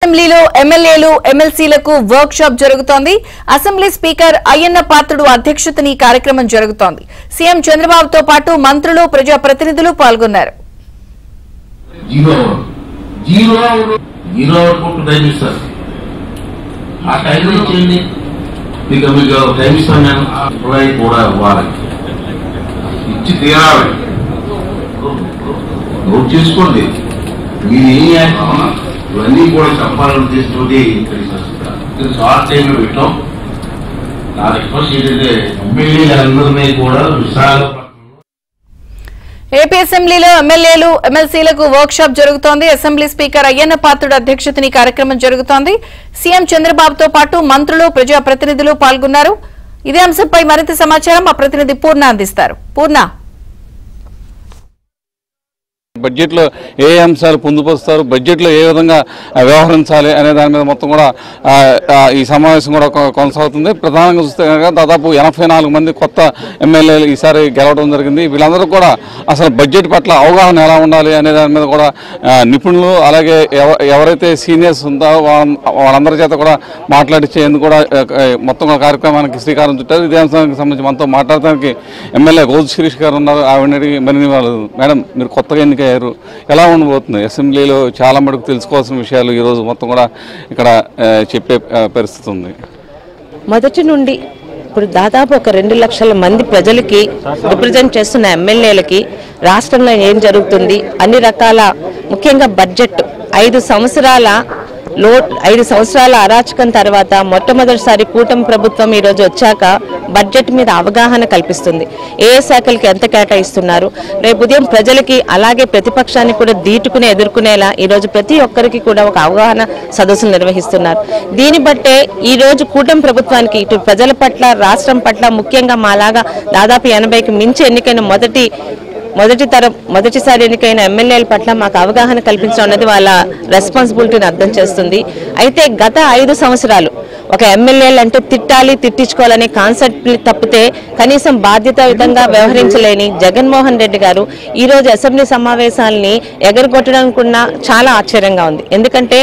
అసెంబ్లీలో ఎమ్మెల్యేలు ఎమ్మెల్సీలకు work shop జరుగుతోంది. అసెంబ్లీ స్పీకర్ అయ్యన్న పాత్రుడు అధ్యక్షతన ఈ కార్యక్రమం జరుగుతోంది. సీఎం చంద్రబాబుతో పాటు మంత్రులు, ప్రజాప్రతినిధులు పాల్గొన్నారు. నోట్ చేసుకోండి. ఇవన్నీ కూడా చెప్పాలని తీసుకుంటే షార్ట్ టైంలో పెట్టాం. నా రిక్వెస్ట్ ఏంటంటే ఎమ్మెల్యేలందరినీ కూడా విశాఖపట్నం ఏపీ అసెంబ్లీలో ఎమ్మెల్యేలు ఎమ్మెల్సీలకు వర్క్ షాప్ జరుగుతోంది. అసెంబ్లీ స్పీకర్ అయ్యన్న పాత్రుడు అధ్యక్షతన ఈ కార్యక్రమం జరుగుతోంది. సీఎం చంద్రబాబుతో పాటు మంత్రులు, ప్రజాప్రతినిధులు పాల్గొన్నారు. ఇదే అంశంపై మరింత సమాచారం మా ప్రతినిధి పూర్ణ అందిస్తారు. పూర్ణ, బడ్జెట్ లో ఏ అంశాలు పొందుపరుస్తారు, బడ్జెట్ లో ఏ విధంగా వ్యవహరించాలి అనే దాని మీద మొత్తం కూడా ఈ సమావేశం కూడా కొనసాగుతుంది. ప్రధానంగా చూస్తే కనుక దాదాపు 84 మంది కొత్త ఎమ్మెల్యేలు ఈసారి గెలవడం జరిగింది. వీళ్ళందరూ కూడా అసలు బడ్జెట్ పట్ల అవగాహన ఎలా ఉండాలి అనే దాని మీద కూడా నిపుణులు, అలాగే ఎవరైతే సీనియర్స్ ఉందో వాళ్ళందరి చేత కూడా మాట్లాడించేందుకు కూడా మొత్తం కార్యక్రమానికి శ్రీకారం చుట్టారు. ఇదే అంశానికి సంబంధించి మనతో మాట్లాడటానికి ఎమ్మెల్యే గోజు శిరీష్ గారు ఉన్నారు. ఆవిడని మరిన్ని వాళ్ళు, మేడం మీరు కొత్తగా ఎన్నికయ్యారు, ఎలా ఉండబోతుంది? అసెంబ్లీలో చాలా మటుకు తెలుసుకోవాల్సిన విషయాలు ఈరోజు మొత్తం కూడా ఇక్కడ చెప్పే పరిస్థితి ఉంది. మొదటి నుండి ఇప్పుడు దాదాపు ఒక 2 లక్షల మంది ప్రజలకి రిప్రజెంట్ చేస్తున్న ఎమ్మెల్యేలకి రాష్ట్రంలో ఏం జరుగుతుంది, అన్ని రకాల, ముఖ్యంగా బడ్జెట్ 5 సంవత్సరాల అరాచకం తర్వాత మొట్టమొదటిసారి కూటమి ప్రభుత్వం ఈరోజు వచ్చాక బడ్జెట్ మీద అవగాహన కల్పిస్తుంది. ఏ శాఖలకి ఎంత కేటాయిస్తున్నారు, రేపు ఉదయం ప్రజలకి అలాగే ప్రతిపక్షాన్ని కూడా ఎదుర్కొనేలా ఈరోజు ప్రతి ఒక్కరికి కూడా ఒక అవగాహన సదస్సులు నిర్వహిస్తున్నారు. దీన్ని బట్టే ఈరోజు కూటమి ప్రభుత్వానికి ఇటు ప్రజల పట్ల, రాష్ట్రం పట్ల, ముఖ్యంగా మాలాగా దాదాపు 80కి మించి ఎన్నికైన మొదటిసారి ఎన్నికైన ఎమ్మెల్యేల పట్ల మాకు అవగాహన కల్పించడం అన్నది వాళ్ళ రెస్పాన్సిబిలిటీని అర్థం చేస్తుంది. అయితే గత 5 సంవత్సరాలు ఒక ఎమ్మెల్యేలు అంటే తిట్టాలి, తిట్టించుకోవాలనే కాన్సెప్ట్ తప్పితే కనీసం బాధ్యతాయుతంగా వ్యవహరించలేని జగన్మోహన్ రెడ్డి గారు ఈరోజు అసెంబ్లీ సమావేశాలని ఎగరగొట్టడానికి చాలా ఆశ్చర్యంగా ఉంది. ఎందుకంటే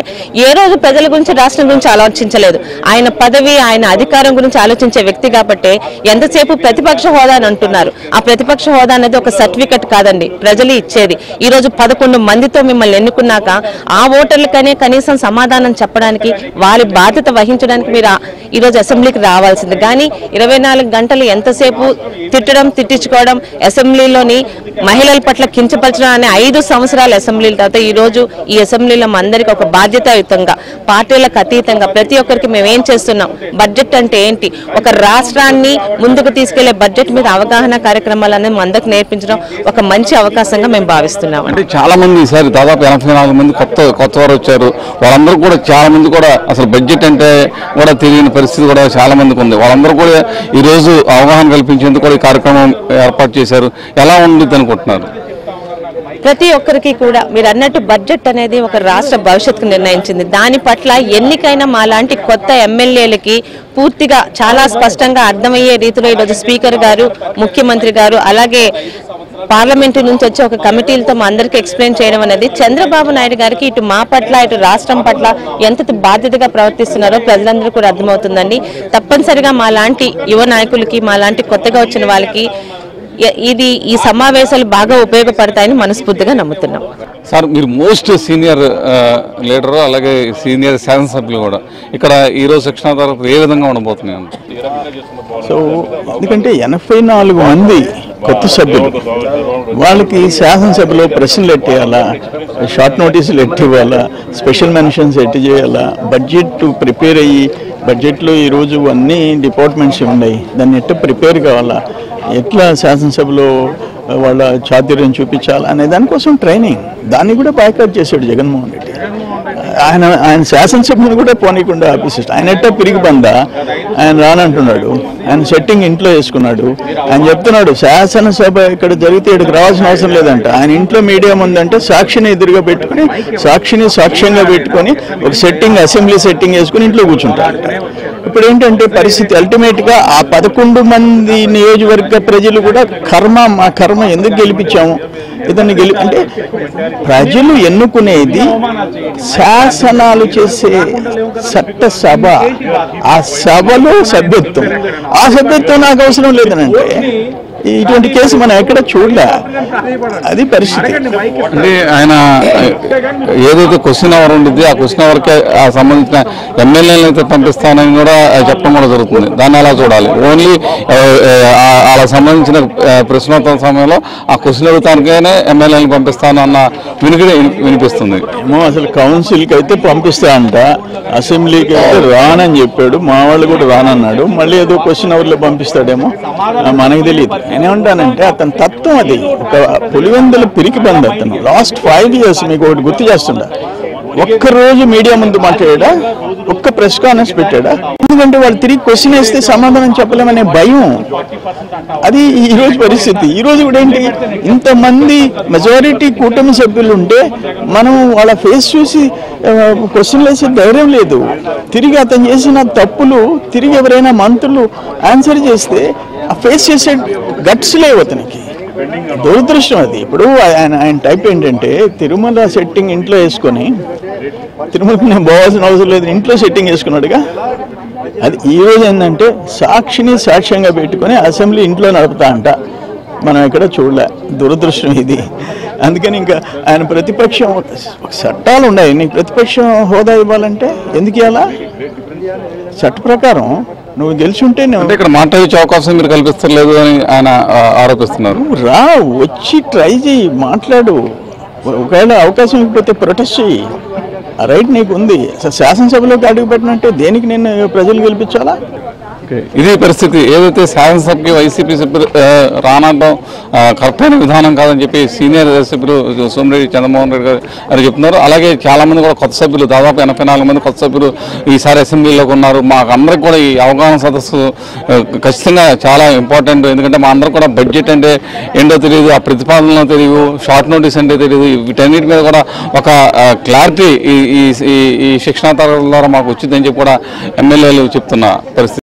ఏ రోజు ప్రజల గురించి, రాష్ట్రం గురించి ఆలోచించలేదు. ఆయన పదవి, ఆయన అధికారం గురించి ఆలోచించే వ్యక్తి కాబట్టి ఎంతసేపు ప్రతిపక్ష హోదా అని అంటున్నారు. ఆ ప్రతిపక్ష హోదా అనేది ఒక సర్టిఫికెట్ కాదండి, ప్రజలు ఇచ్చేది. ఈరోజు 11 మందితో మిమ్మల్ని ఎన్నుకున్నాక ఆ ఓటర్లకనే కనీసం సమాధానం చెప్పడానికి, వారి బాధ్యత వహించడానికి మీరు ఈరోజు అసెంబ్లీకి రావాల్సింది. కానీ 24 గంటలు ఎంతసేపు తిట్టడం, తిట్టించుకోవడం, అసెంబ్లీలోని మహిళల పట్ల కించపరచడం అనే 5 సంవత్సరాల అసెంబ్లీల తర్వాత ఈరోజు ఈ అసెంబ్లీలో అందరికీ ఒక బాధ్యతాయుతంగా, పార్టీలకు అతీతంగా ప్రతి ఒక్కరికి మేమేం చేస్తున్నాం, బడ్జెట్ అంటే ఏంటి, ఒక రాష్ట్రాన్ని ముందుకు తీసుకెళ్లే బడ్జెట్ మీద అవగాహన కార్యక్రమాలు అనేది అందరికి నేర్పించడం ఒక మంచి అవకాశంగా మేము భావిస్తున్నాం. అంటే చాలా మంది ఈసారి దాదాపు 84 మంది కొత్త వారు వచ్చారు. వాళ్ళందరూ కూడా చాలా మంది కూడా అసలు బడ్జెట్ అంటే కూడా తెలియని పరిస్థితి కూడా చాలా మందికి ఉంది. వాళ్ళందరూ కూడా ఈ రోజు అవగాహన కల్పించేందుకు కూడా ఈ కార్యక్రమం ఏర్పాటు చేశారు. ఎలా ఉంటుంది అనుకుంటున్నారు? ప్రతి ఒక్కరికి కూడా మీరు అన్నట్టు బడ్జెట్ అనేది ఒక రాష్ట్ర భవిష్యత్తుకు నిర్ణయించింది. దాని పట్ల ఎన్నికైన మాలాంటి కొత్త ఎమ్మెల్యేలకి పూర్తిగా చాలా స్పష్టంగా అర్థమయ్యే రీతిలో ఈరోజు స్పీకర్ గారు, ముఖ్యమంత్రి గారు, అలాగే పార్లమెంటు నుంచి వచ్చే ఒక కమిటీలతో మా అందరికీ ఎక్స్ప్లెయిన్ చేయడం అనేది చంద్రబాబు నాయుడు గారికి ఇటు మా పట్ల, ఇటు రాష్ట్రం పట్ల ఎంత బాధ్యతగా ప్రవర్తిస్తున్నారో ప్రజలందరూ కూడా అర్థమవుతుందండి. తప్పనిసరిగా మాలాంటి యువ నాయకులకి, మాలాంటి కొత్తగా వచ్చిన వాళ్ళకి ఈ సమావేశాలు బాగా ఉపయోగపడతాయని మనస్ఫూర్తిగా నమ్ముతున్నాం. సార్, మీరు మోస్ట్ సీనియర్ లీడరు, అలాగే సీనియర్ శాసనసభ్యులు కూడా ఇక్కడ ఈరోజు శిక్షణ తరగతి ఏ విధంగా ఉండబోతున్నాయి? సో ఎందుకంటే 84 మంది కొత్త సభ్యులు, వాళ్ళకి శాసనసభలో ప్రశ్నలు ఎట్టేయాలా, షార్ట్ నోటీసులు ఎట్టివ్వాలా, స్పెషల్ మెన్షన్స్ ఎట్టి చేయాలా, బడ్జెట్ ప్రిపేర్ అయ్యి, బడ్జెట్లో ఈరోజు అన్ని డిపార్ట్మెంట్స్ ఉన్నాయి, దాన్ని ఎట్లా ప్రిపేర్ కావాలా, ఎట్లా శాసనసభలో వాళ్ళ చాతుర్యం చూపించాలా అనే దానికోసం ట్రైనింగ్, దాన్ని కూడా బాయ్కాట్ చేశాడు జగన్మోహన్ రెడ్డి. ఆయన శాసనసభ్యుని కూడా పోనీకుండా ఆఫీసిస్ట్. ఆయన ఎట్టా పిరిగి బందా, ఆయన రానంటున్నాడు. ఆయన సెట్టింగ్ ఇంట్లో వేసుకున్నాడు. ఆయన చెప్తున్నాడు శాసనసభ ఇక్కడ జరిగితే ఇక్కడికి రావాల్సిన అవసరం లేదంట. ఆయన ఇంట్లో మీడియా ఉందంటే సాక్షిని ఎదురుగా పెట్టుకుని, సాక్షిని సాక్ష్యంగా పెట్టుకొని ఒక సెట్టింగ్, అసెంబ్లీ సెట్టింగ్ వేసుకుని ఇంట్లో కూర్చుంటాడట. ఇప్పుడు ఏంటంటే పరిస్థితి అల్టిమేట్ గా ఆ 11 మంది నియోజకవర్గ ప్రజలు కూడా మా కర్మ ఎందుకు గెలిపించాము ఇతన్ని అంటే ప్రజలు ఎన్నుకునేది శాసనాలు చేసే చట్టసభ, ఆ సభలో సభ్యత్వం. ఆ సభ్యత్వం నాకు అవసరం లేదనంటే ఇటువంటి కేసు మనం ఎక్కడ చూడలే. అది పరిస్థితి. అంటే ఆయన ఏదైతే క్వశ్చన్ అవర్ ఉంటుంది ఆ క్వశ్చన్ అవర్కే సంబంధించిన ఎమ్మెల్యేలను అయితే పంపిస్తానని కూడా చెప్పడం కూడా జరుగుతుంది. దాన్ని అలా చూడాలి. ఓన్లీ అలా సంబంధించిన ప్రశ్నోత్తర సమయంలో ఆ క్వశ్చన్ అడుగుతానికైనా ఎమ్మెల్యేలను పంపిస్తాను అన్న వినికిడి వినిపిస్తుంది. ఏమో అసలు కౌన్సిల్కి అయితే పంపిస్తా అంట, అసెంబ్లీకి అయితే రానని చెప్పాడు. మా వాళ్ళు కూడా రానన్నాడు. మళ్ళీ ఏదో క్వశ్చన్ అవర్లో పంపిస్తాడేమో మనకు తెలియదు. నేనేమంటానంటే అతని తత్వం అది. ఒక పులివెందుల పిరికి బంది అతను. లాస్ట్ 5 years మీకు ఒకటి గుర్తు చేస్తుండా, ఒక్కరోజు మీడియా ముందు మాట్లాడా, ఒక్క ప్రెస్ కాన్ఫరెన్స్ పెట్టాడా? ఎందుకంటే వాళ్ళు తిరిగి క్వశ్చన్ వేస్తే సమాధానం చెప్పలేమనే భయం. అది ఈ రోజు పరిస్థితి. ఈ రోజు కూడా ఏంటి, ఇంతమంది మెజారిటీ కూటమి సభ్యులు ఉంటే మనం వాళ్ళ ఫేస్ చూసి క్వశ్చన్లు వేసే ధైర్యం లేదు. తిరిగి అతను చేసిన తప్పులు తిరిగి ఎవరైనా మంత్రులు ఆన్సర్ చేస్తే ఆ ఫేస్ చేసే గట్స్ లేవు అతనికి. దురదృష్టం అది. ఇప్పుడు ఆయన టైప్ ఏంటంటే తిరుమల సెట్టింగ్ ఇంట్లో వేసుకొని, తిరుమలకు నేను పోవాల్సిన అవసరం లేదు, ఇంట్లో సెట్టింగ్ వేసుకున్నాడుగా. అది ఈ రోజు ఏంటంటే సాక్షిని సాక్ష్యంగా పెట్టుకొని అసెంబ్లీ ఇంట్లో నడుపుతా అంట. మనం ఎక్కడ చూడలే. దురదృష్టం ఇది. అందుకని ఇంకా ఆయన ప్రతిపక్షం, చట్టాలు ఉన్నాయి, నీకు ప్రతిపక్షం హోదా ఇవ్వాలంటే ఎందుకు ఇవ్వాలా? చట్ట ప్రకారం నువ్వు గెలిచుంటే ఇక్కడ మాట్లాడే అవకాశం మీరు కల్పిస్తలేదు అని ఆయన ఆరోపిస్తున్నారు. రా, వచ్చి ట్రై చేయి, మాట్లాడు. ఒకవేళ అవకాశం ఇకపోతే ప్రొటెస్ట్ చెయ్యి. ఆ రైట్ నీకు ఉంది. శాసనసభలోకి అడుగు పెట్టినట్టే దేనికి నేను ప్రజలు గెలిపించాలా? ఇది పరిస్థితి. ఏదైతే శాసనసభకి వైసీపీ సభ్యులు రానడం కరెక్ట్ అయిన విధానం కాదని చెప్పి సీనియర్ సభ్యులు సోమిరెడ్డి చంద్రమోహన్ రెడ్డి గారు చెప్తున్నారు. అలాగే చాలా మంది కూడా కొత్త సభ్యులు, దాదాపు 84 మంది కొత్త సభ్యులు ఈసారి అసెంబ్లీలోకి ఉన్నారు. మాకు అందరికి కూడా ఈ అవగాహన సదస్సు ఖచ్చితంగా చాలా ఇంపార్టెంట్. ఎందుకంటే మా అందరికి కూడా బడ్జెట్ అంటే ఏంటో తెలియదు, ఆ ప్రతిపాదనలో తెలియదు, షార్ట్ నోటీస్ అంటే తెలియదు. వీటన్నిటి మీద కూడా ఒక క్లారిటీ ఈ శిక్షణా తరగతుల ద్వారా మాకు వచ్చిందని చెప్పి కూడా ఎమ్మెల్యేలు చెప్తున్న పరిస్థితి.